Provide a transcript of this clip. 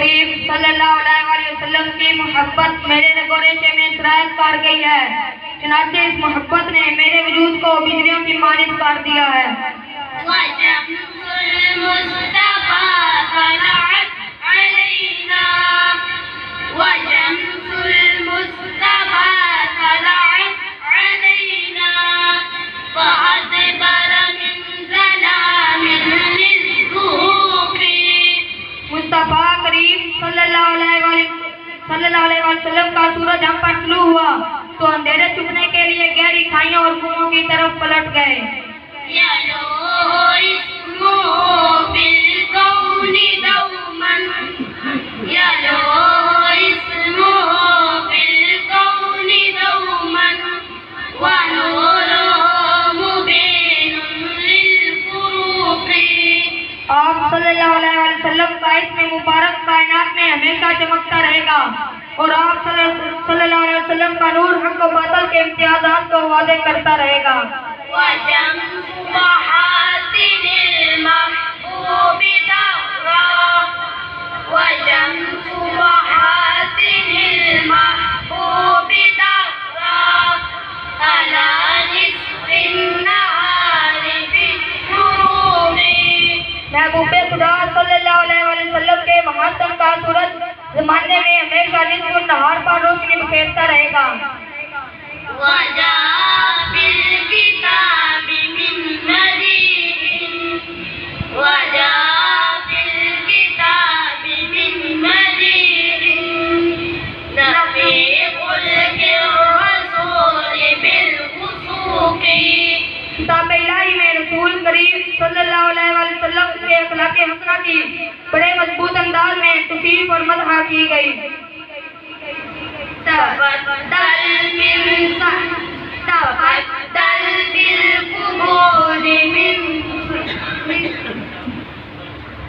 کریم صلی اللہ علیہ وسلم کی محبت میرے رگو ریشے میں سرایت کر گئی ہے، چنانچہ اس محبت نے میرے وجود کو بجلیوں کی مانند کر دیا ہے۔ وَشَمْسُ الْمُصْطَفَىٰ طَلَعَتْ عَلَيْنَا وَشَمْسُ الْمُصْطَفَىٰ طَلَعَتْ عَلَيْنَا فَأَدْبَرَ مِنْ ظَلَامٍ لِلظُّهُورِ۔ مصطفیٰ کریم صلی اللہ علیہ وسلم کا سورج ہم پر طلوع ہوا تو اندھیرے چھپنے کے لیے گہری کھائیوں اور کنووں کی طرف پلٹ گئے۔ يَلُوحُ اسْمُهُ فِي الْكَوْنِ دَوْمًا يَلُوحُ اسْمُهُ فِي الْكَوْنِ دَوْمًا وَنُورُهُ مُبِينٌ لِلْفُرُوقِ۔ آپ صلی اللہ علیہ وسلم کا اسم مبارک کائنات میں ہمیشہ چمکتا رہے گا، اور آپ صلی اللہ علیہ وسلم کا نور حق و باطل کے امتیازات کو واضح کرتا رہے گا۔ وَشَمْسُ مَحَاسِنِ الْمَحْبُوبِ دَهْرًا وَشَمْسُ مَحَاسِنِ الْمَحْبُوبِ دَهْرًا عَلَى نِصْفِ النَّهَارِ بِالشُّرُوقِ۔ محبوب خدا صلی اللہ علیہ وسلم کے محاسن کا سورج زمانے میں ہمیشہ نصف النہار پر روشنی بکھیرتا رہے گا۔ وَجَاءَ بِالْكِتَابِ مِنْ مَدِينٍ وَجَاءَ بِالْكِتَابِ مِنْ مَدِينٍ رَفِيقُ الرَّسُولِ بِالْوُثُوقِ۔ کتاب الہی میں رسول کریم صلی اللہ علیہ وسلم کے اخلاق حسنہ کی بڑے مضبوط انداز میں توصیف اور مدح کی گئی۔ تبدل من